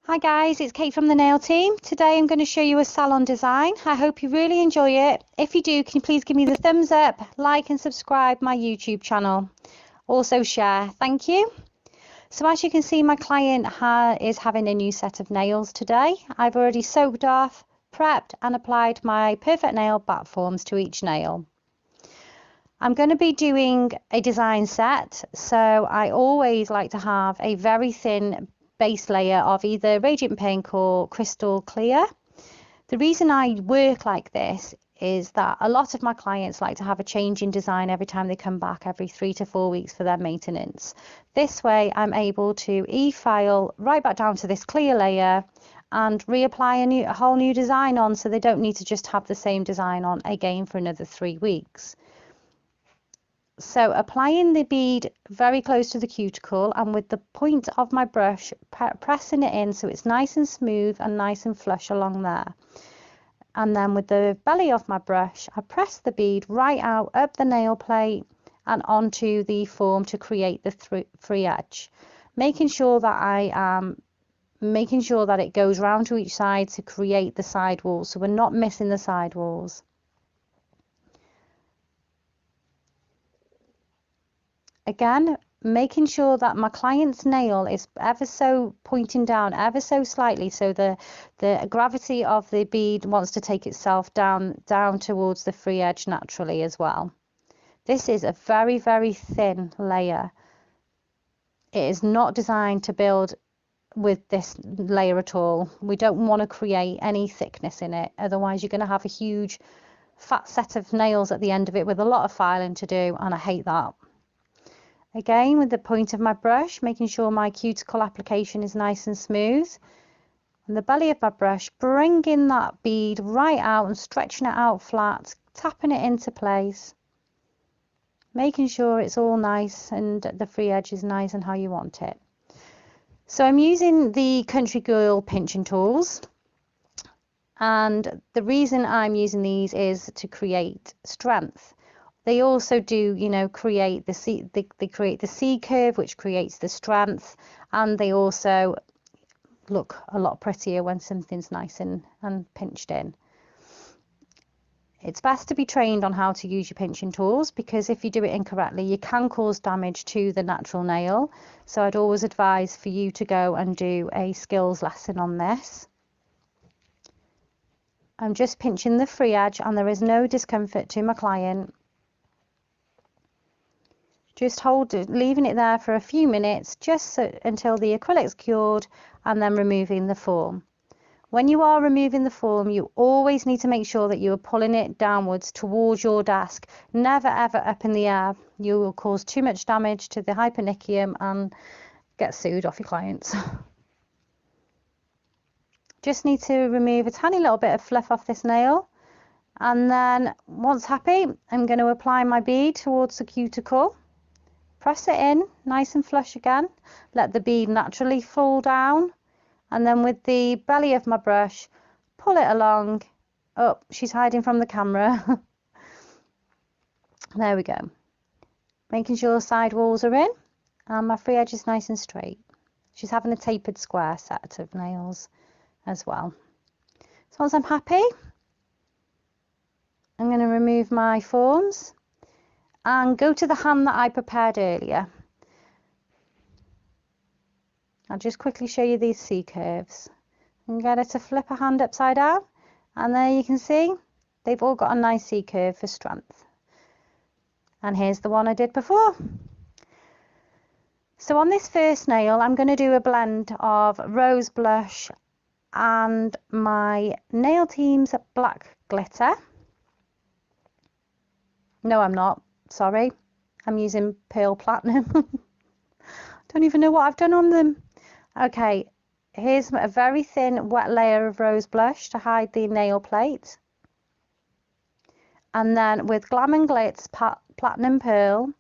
Hi guys, it's Kate from the nail team. Today I'm going to show you a salon design. I hope you really enjoy it. If you do, can you please give me the thumbs up, like and subscribe my YouTube channel. Also share, thank you. So as you can see, my client is having a new set of nails today. I've already soaked off, prepped and applied my perfect nail bat forms to each nail. I'm going to be doing a design set, so I always like to have a very thin base layer of either radiant pink or crystal clear. The reason I work like this is that a lot of my clients like to have a change in design every time they come back every 3 to 4 weeks for their maintenance. This way I'm able to e-file right back down to this clear layer and reapply a whole new design on, so they don't need to just have the same design on again for another 3 weeks. So applying the bead very close to the cuticle and with the point of my brush pressing it in so it's nice and smooth and nice and flush along there. And then with the belly of my brush, I press the bead right out up the nail plate and onto the form to create the free edge, making sure that it goes round to each side to create the side walls, so we're not missing the side walls. Again, making sure that my client's nail is ever so pointing down ever so slightly, so the gravity of the bead wants to take itself down towards the free edge naturally as well. This is a very, very thin layer. It is not designed to build with this layer at all. We don't want to create any thickness in it, otherwise you're going to have a huge fat set of nails at the end of it with a lot of filing to do, and I hate that. Again, with the point of my brush, making sure my cuticle application is nice and smooth. And the belly of my brush, bringing that bead right out and stretching it out flat, tapping it into place. Making sure it's all nice and the free edge is nice and how you want it. So I'm using the Country Girl pinching tools. And the reason I'm using these is to create strength. They also do, create the C. They create the C curve, which creates the strength, and they also look a lot prettier when something's nice and pinched in. It's best to be trained on how to use your pinching tools, because if you do it incorrectly, you can cause damage to the natural nail. So I'd always advise for you to go and do a skills lesson on this. I'm just pinching the free edge, and there is no discomfort to my client. Just leaving it there for a few minutes, until the acrylic's cured, and then removing the form. When you are removing the form, you always need to make sure that you are pulling it downwards towards your desk, never ever up in the air. You will cause too much damage to the hypernicum and get sued off your clients. Just need to remove a tiny little bit of fluff off this nail, and then once happy, I'm going to apply my bead towards the cuticle. Press it in nice and flush again, let the bead naturally fall down, and then with the belly of my brush pull it along. Oh, she's hiding from the camera. There we go. Making sure the side walls are in and my free edge is nice and straight. She's having a tapered square set of nails as well. So once I'm happy, I'm going to remove my forms and go to the hand that I prepared earlier. I'll just quickly show you these C curves. And get her to flip her hand upside down, and there you can see they've all got a nice C curve for strength. And here's the one I did before. So on this first nail, I'm going to do a blend of rose blush and my nail team's black glitter. No, I'm not. Sorry, I'm using pearl platinum. Don't even know what I've done on them. Okay, here's a very thin wet layer of rose blush to hide the nail plate. And then with Glam and Glitz Platinum Pearl,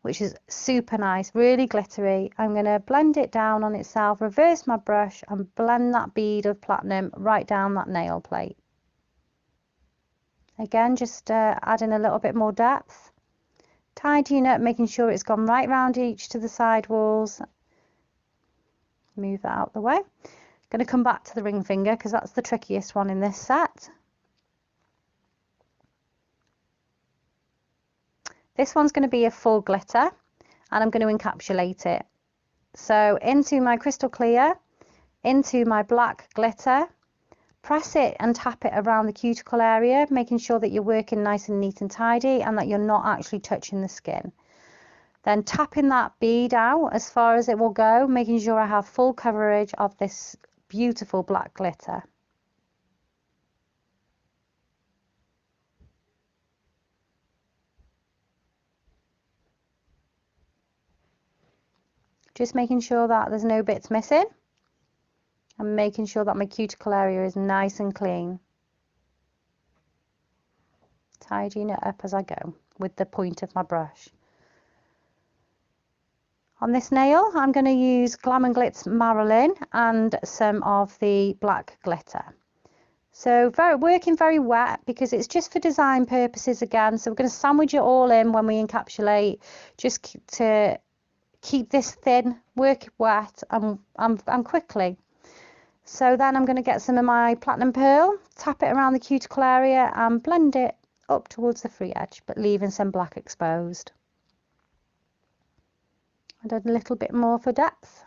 which is super nice, really glittery, I'm going to blend it down on itself, reverse my brush and blend that bead of platinum right down that nail plate. Again, just adding a little bit more depth, tidying up, making sure it's gone right round each to the side walls, Move that out the way. Going to come back to the ring finger because that's the trickiest one in this set. This one's going to be a full glitter, and I'm going to encapsulate it. So into my crystal clear, into my black glitter, press it and tap it around the cuticle area, making sure that you're working nice and neat and tidy and that you're not actually touching the skin. Then tapping that bead out as far as it will go, making sure I have full coverage of this beautiful black glitter. Just making sure that there's no bits missing and making sure that my cuticle area is nice and clean. Tidying it up as I go with the point of my brush. On this nail, I'm going to use Glam and Glitz Marylin and some of the black glitter. So working very wet because it's just for design purposes again. So we're going to sandwich it all in when we encapsulate, just to keep this thin, work wet and quickly. So then I'm going to get some of my platinum pearl, tap it around the cuticle area and blend it up towards the free edge, but leaving some black exposed. And a little bit more for depth.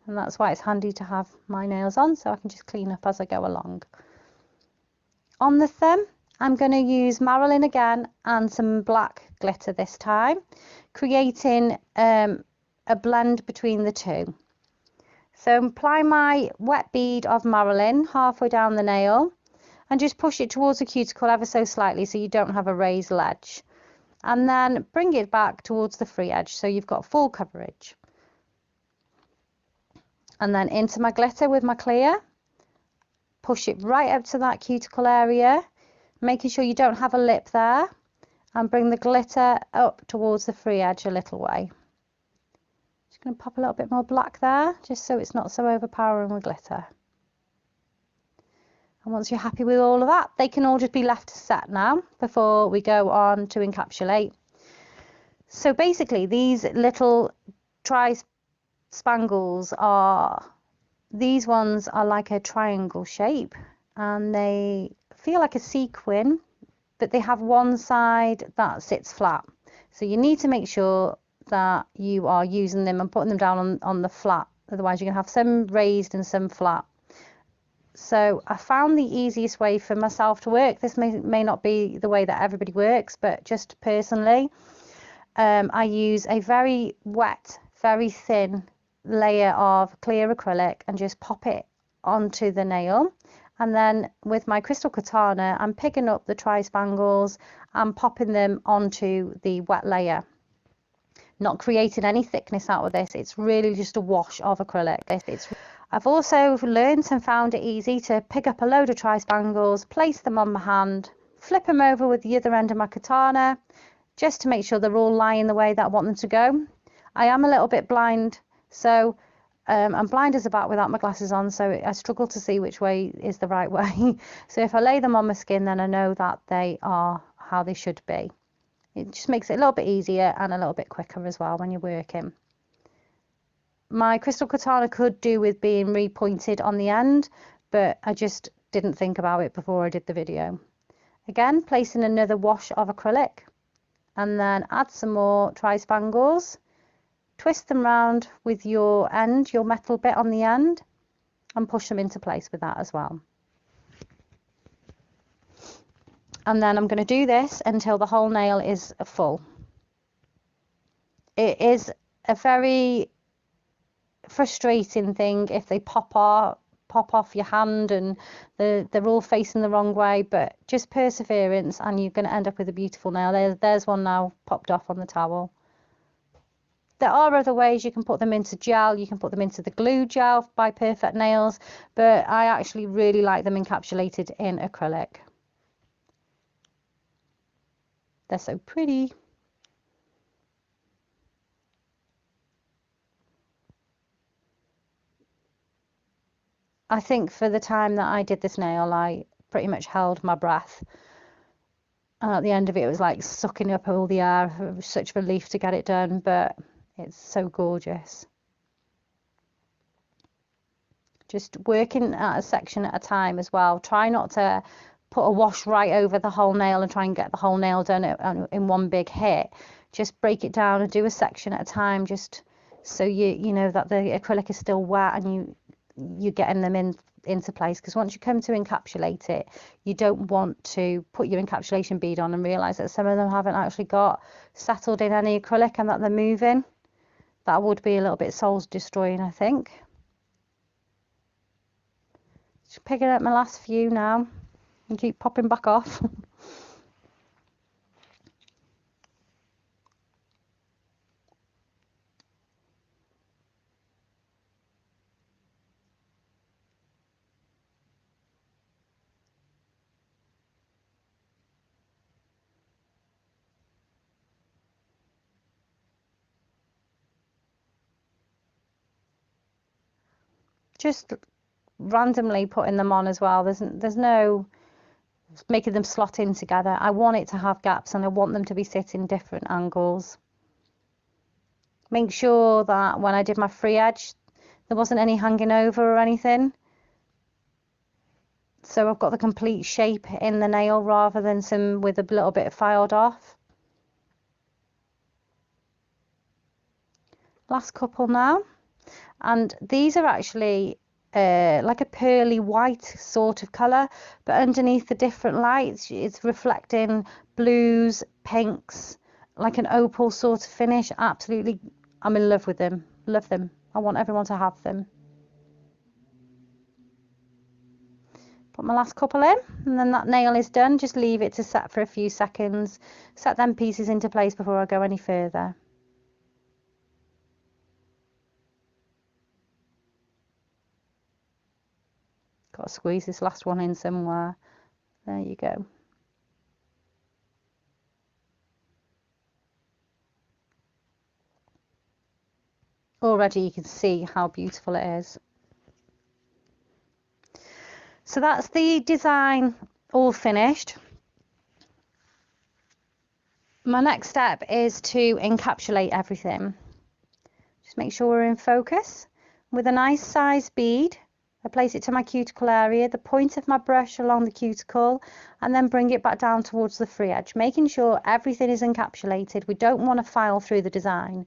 And that's why it's handy to have my nails on, so I can just clean up as I go along. On the thumb, I'm going to use Marylin again and some black glitter this time, creating a blend between the two. So apply my wet bead of Marylin halfway down the nail and just push it towards the cuticle ever so slightly so you don't have a raised ledge. And then bring it back towards the free edge so you've got full coverage. And then into my glitter with my clear, push it right up to that cuticle area, making sure you don't have a lip there, and bring the glitter up towards the free edge a little way. Just going to pop a little bit more black there, just so it's not so overpowering with glitter. And once you're happy with all of that, they can all just be left to set now before we go on to encapsulate. So basically these little tri-spangles these ones are like a triangle shape and they feel like a sequin, but they have one side that sits flat. So you need to make sure that you are using them and putting them down on the flat. Otherwise you're going to have some raised and some flat. So I found the easiest way for myself to work. This may not be the way that everybody works, but just personally, I use a very wet, very thin layer of clear acrylic and just pop it onto the nail. And then with my crystal katana, I'm picking up the tri-spangles and popping them onto the wet layer. Not creating any thickness out of this. It's really just a wash of acrylic. I've also learned and found it easy to pick up a load of tri-spangles, place them on my hand, flip them over with the other end of my katana, just to make sure they're all lying the way that I want them to go. I am a little bit blind, so I'm blind as a bat without my glasses on, so I struggle to see which way is the right way. So if I lay them on my skin, then I know that they are how they should be. It just makes it a little bit easier and a little bit quicker as well when you're working. My crystal katana could do with being repointed on the end, but I just didn't think about it before I did the video. Again, placing another wash of acrylic and then add some more tri-spangles, twist them round with your metal bit on the end, and push them into place with that as well. And then I'm going to do this until the whole nail is full. It is a very frustrating thing if they pop off your hand and they're all facing the wrong way, but just perseverance and you're going to end up with a beautiful nail. There's one now popped off on the towel. There are other ways. You can put them into gel, you can put them into the glue gel by Perfect Nails, but I actually really like them encapsulated in acrylic. They're so pretty. I think for the time that I did this nail, I pretty much held my breath. And at the end of it, it was like sucking up all the air. It was such a relief to get it done, but it's so gorgeous. Just working at a section at a time as well. Try not to put a wash right over the whole nail and try and get the whole nail done in one big hit. Just break it down and do a section at a time, just so you know that the acrylic is still wet and you're getting them into place. Because once you come to encapsulate it, you don't want to put your encapsulation bead on and realize that some of them haven't actually got settled in any acrylic and that they're moving. That would be a little bit soul destroying, I think. Just picking up my last few now and keep popping back off. Just randomly putting them on as well. There's no making them slot in together. I want it to have gaps and I want them to be sitting different angles. Make sure that when I did my free edge, there wasn't any hanging over or anything. So I've got the complete shape in the nail rather than some with a little bit filed off. Last couple now. And these are actually like a pearly white sort of colour, but underneath the different lights it's reflecting blues, pinks, like an opal sort of finish. Absolutely, I'm in love with them. Love them. I want everyone to have them. Put my last couple in and then that nail is done. Just leave it to set for a few seconds. Set them pieces into place before I go any further. Got to squeeze this last one in somewhere. There you go. Already you can see how beautiful it is. So that's the design all finished. My next step is to encapsulate everything. Just make sure we're in focus. With a nice size bead, I place it to my cuticle area, the point of my brush along the cuticle, and then bring it back down towards the free edge, making sure everything is encapsulated. We don't want to file through the design.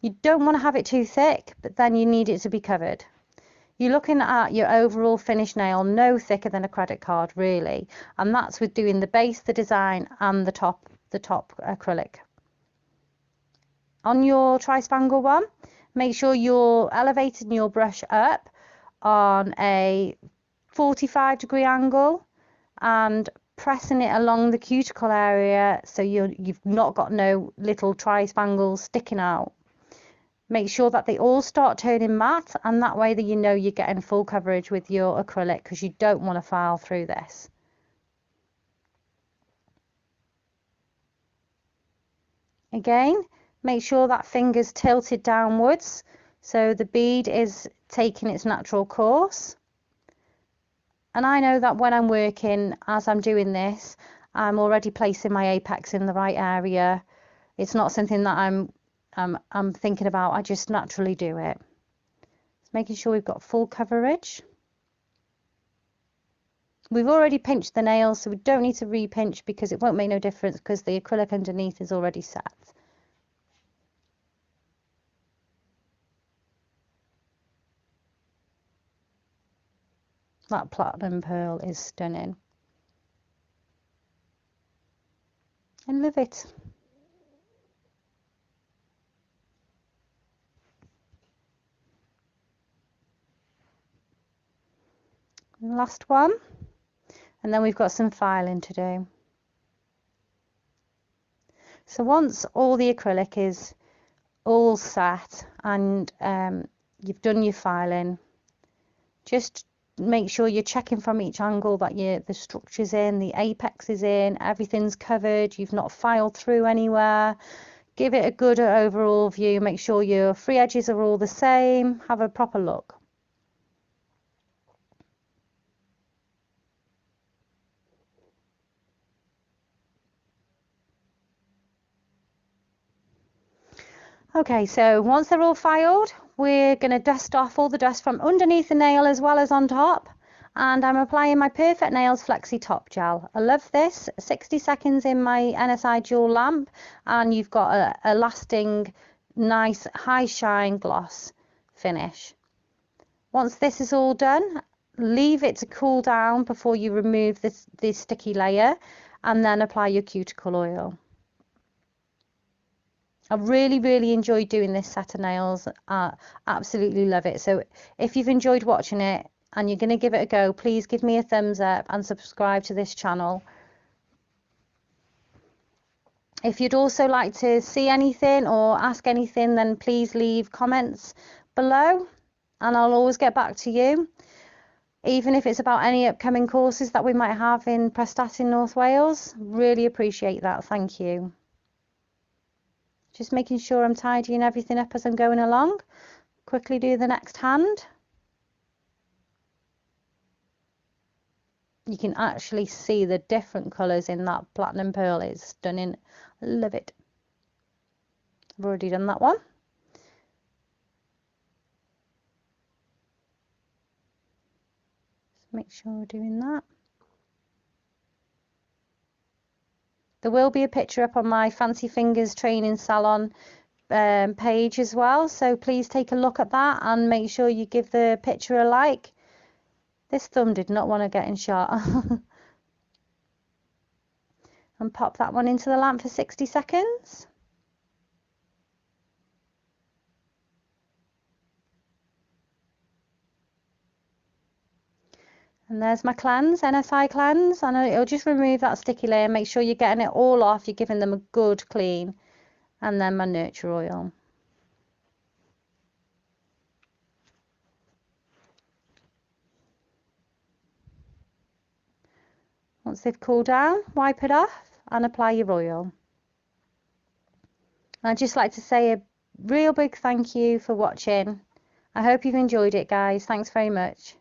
You don't want to have it too thick, but then you need it to be covered. You're looking at your overall finished nail no thicker than a credit card, really, and that's with doing the base, the design, and the top acrylic. On your tri-spangle one, make sure you're elevating your brush up on a 45-degree angle and pressing it along the cuticle area so you've not got no little tri-spangles sticking out. Make sure that they all start turning matte, and that way that you know you're getting full coverage with your acrylic, because you don't want to file through this. Again, make sure that finger's tilted downwards so the bead is taking its natural course. And I know that when I'm working, as I'm doing this, I'm already placing my apex in the right area. It's not something that I'm thinking about. I just naturally do it. Just making sure we've got full coverage. We've already pinched the nails, so we don't need to re-pinch because it won't make no difference because the acrylic underneath is already set. That platinum pearl is stunning. I love it. Last one, and then we've got some filing to do. So once all the acrylic is all set and you've done your filing, just make sure you're checking from each angle that the structure's in, the apex is in, everything's covered, you've not filed through anywhere. Give it a good overall view, make sure your free edges are all the same, have a proper look. Okay, so once they're all filed, we're going to dust off all the dust from underneath the nail as well as on top. And I'm applying my Perfect Nails Flexi Top Gel. I love this. 60 seconds in my NSI dual lamp, and you've got a lasting, nice, high shine gloss finish. Once this is all done, leave it to cool down before you remove this sticky layer, and then apply your cuticle oil. I really enjoyed doing this set of nails. Absolutely love it. So if you've enjoyed watching it and you're going to give it a go, please give me a thumbs up and subscribe to this channel. If you'd also like to see anything or ask anything, then please leave comments below and I'll always get back to you. Even if it's about any upcoming courses that we might have in Prestatyn, North Wales. Really appreciate that. Thank you. Just making sure I'm tidying everything up as I'm going along. Quickly do the next hand. You can actually see the different colours in that platinum pearl. It's stunning. I love it. I've already done that one. Just make sure we're doing that. There will be a picture up on my Fancy Fingers Training Salon page as well, so please take a look at that and make sure you give the picture a like. This thumb did not want to get in shot. And pop that one into the lamp for 60 seconds. And there's my cleanse, NSI cleanse, and it'll just remove that sticky layer. Make sure you're getting it all off, you're giving them a good clean. And then my nurture oil. Once they've cooled down, wipe it off and apply your oil. And I'd just like to say a real big thank you for watching. I hope you've enjoyed it, guys. Thanks very much.